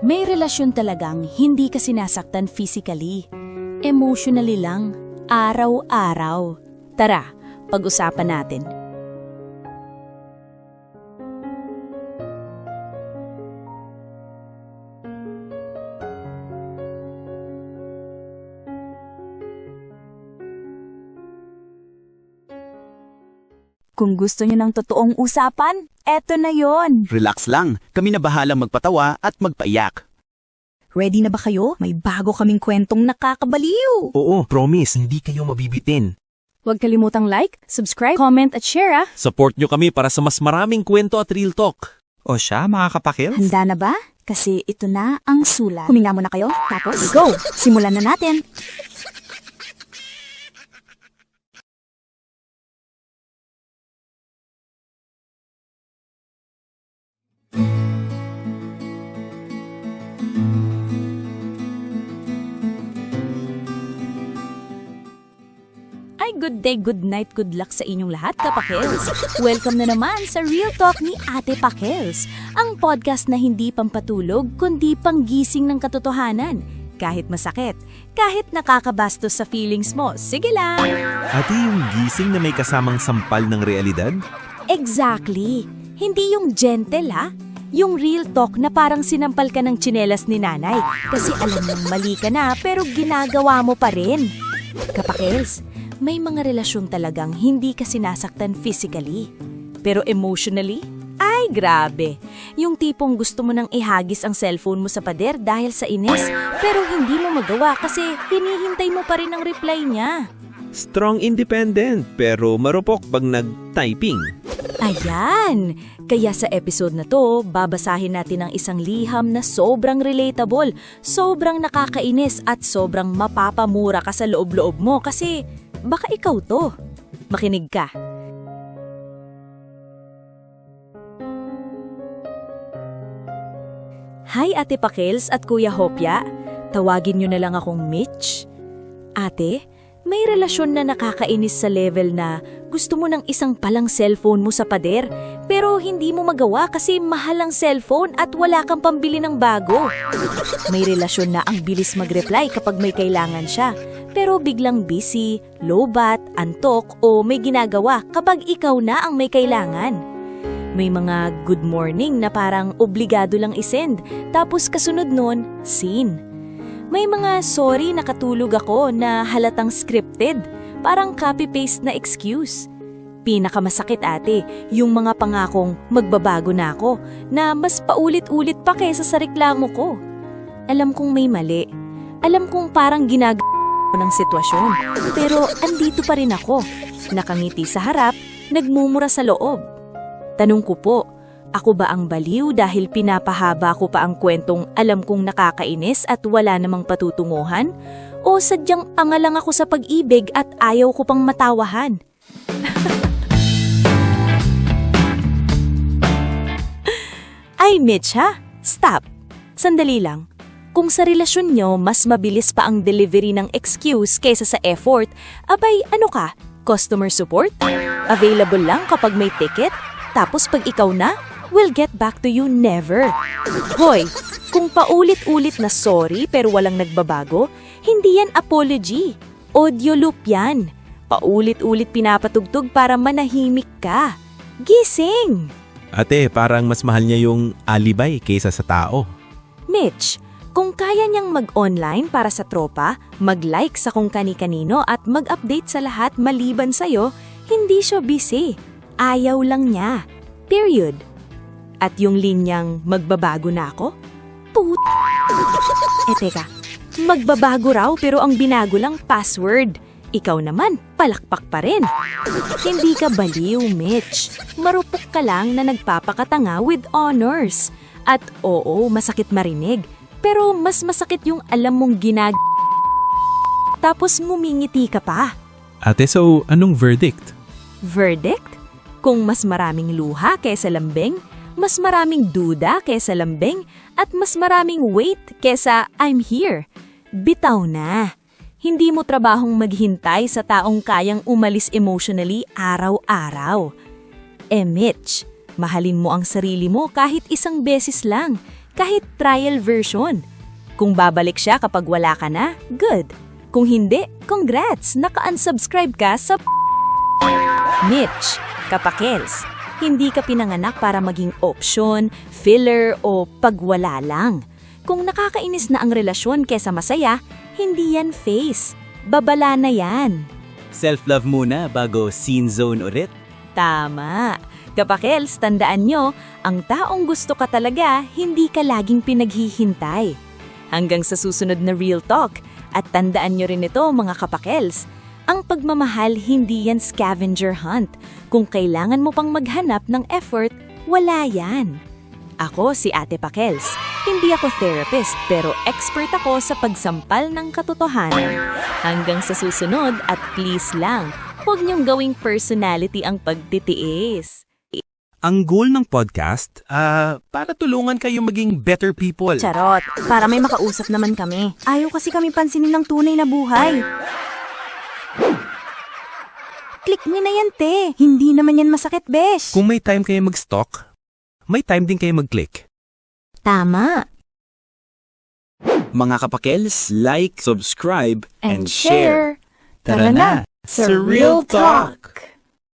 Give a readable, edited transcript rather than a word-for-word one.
May relasyon talagang hindi ka sinasaktan physically, emotionally lang, araw-araw. Tara, pag-usapan natin. Kung gusto niyo ng totoong usapan, eto na yon. Relax lang, kami na bahalang magpatawa at magpaiyak. Ready na ba kayo? May bago kaming kwentong nakakabaliw. Oo, promise, hindi kayo mabibitin. Huwag kalimutang like, subscribe, comment at share ah! Support nyo kami para sa mas maraming kwento at real talk. O siya, mga kapakils? Handa na ba? Kasi ito na ang sulat. Huminga muna kayo, tapos go! Simulan na natin! Ay, good day, good night, good luck sa inyong lahat, kapakils! Welcome na naman sa Real Talk ni Ate Pakils, ang podcast na hindi pampatulog kundi panggising ng katotohanan. Kahit masakit, kahit nakakabastos sa feelings mo, sige lang! Ate, yung gising na may kasamang sampal ng realidad? Exactly! Hindi yung gentle ha? Yung real talk na parang sinampal ka ng tsinelas ni nanay kasi alam mong mali ka na pero ginagawa mo pa rin. Kapakils, may mga relasyon talagang hindi ka sinasaktan physically. Pero emotionally? Ay, grabe. Yung tipong gusto mo nang ihagis ang cellphone mo sa pader dahil sa inis, pero hindi mo magawa kasi hinihintay mo pa rin ang reply niya. Strong independent, pero marupok pag nag-typing. Ayan! Kaya sa episode na to, babasahin natin ang isang liham na sobrang relatable, sobrang nakakainis at sobrang mapapamura ka sa loob-loob mo kasi baka ikaw to. Makinig ka. Hi Ate Pakils at Kuya Hopya. Tawagin nyo na lang akong Mitch. Ate, may relasyon na nakakainis sa level na gusto mo ng isang palang cellphone mo sa pader pero hindi mo magawa kasi mahal ang cellphone at wala kang pambili ng bago. May relasyon na ang bilis mag-reply kapag may kailangan siya pero biglang busy, lowbat, antok o may ginagawa kapag ikaw na ang may kailangan. May mga good morning na parang obligado lang isend tapos kasunod nun, scene. May mga sorry nakatulog ako na halatang scripted, parang copy-paste na excuse. Pinakamasakit ate, yung mga pangakong magbabago na ako na mas paulit-ulit pa kaysa sa reklamo ko. Alam kong may mali, alam kong parang ginagawa ng sitwasyon, pero andito pa rin ako, nakangiti sa harap, nagmumura sa loob. Tanong ko po, ako ba ang baliw dahil pinapahaba ko pa ang kwentong alam kong nakakainis at wala namang patutunguhan? O sadyang anga lang ako sa pag-ibig at ayaw ko pang matawahan? Ay Mitch ha? Stop! Sandali lang. Kung sa relasyon nyo mas mabilis pa ang delivery ng excuse kaysa sa effort, abay ano ka? Customer support? Available lang kapag may ticket? Tapos pag ikaw na, we'll get back to you never. Hoy, kung paulit-ulit na sorry pero walang nagbabago, hindi yan apology. Audio loop yan. Paulit-ulit pinapatugtog para manahimik ka. Gising! Ate, parang mas mahal niya yung alibay kaysa sa tao. Mitch, kung kaya niyang mag-online para sa tropa, mag-like sa kung kani-kanino at mag-update sa lahat maliban sa'yo, hindi siya busy. Ayaw lang niya. Period. At yung linyang magbabago na ako? Teka, magbabago raw pero ang binago lang password. Ikaw naman, palakpak pa rin. Hindi ka baliw, Mitch. Marupok ka lang na nagpapakatanga with honors. At oo, masakit marinig. Pero mas masakit yung alam mong tapos ngumingiti ka pa. Ate, so anong verdict? Verdict? Kung mas maraming luha kaysa lambing, mas maraming duda kaysa lambing, at mas maraming wait kaysa I'm here, bitaw na. Hindi mo trabahong maghintay sa taong kayang umalis emotionally araw-araw. Mitch, mahalin mo ang sarili mo kahit isang beses lang. Kahit trial version. Kung babalik siya kapag wala ka na, good. Kung hindi, congrats! Naka-unsubscribe ka sa Mitch, kapakels. Hindi ka pinanganak para maging option, filler o pagwala lang. Kung nakakainis na ang relasyon kesa masaya, hindi yan face. Babala na yan. Self-love muna bago scene zone ulit. Tama. Kapakels, tandaan nyo, ang taong gusto ka talaga, hindi ka laging pinaghihintay. Hanggang sa susunod na Real Talk. At tandaan nyo rin ito, mga kapakels. Ang pagmamahal, hindi yan scavenger hunt. Kung kailangan mo pang maghanap ng effort, wala yan. Ako si Ate Pakels. Hindi ako therapist, pero expert ako sa pagsampal ng katotohanan. Hanggang sa susunod at please lang, huwag niyong gawing personality ang pagtitiis. Ang goal ng podcast, Para tulungan kayo maging better people. Charot, para may makausap naman kami. Ayaw kasi kami pansinin ng tunay na buhay. Click niyo na yan, te. Hindi naman yan masakit, besh. kung may time kayo mag-stalk, may time din kayo mag-click. Tama. Mga kapakels, like, subscribe, And share. Tara na, sa Real Talk.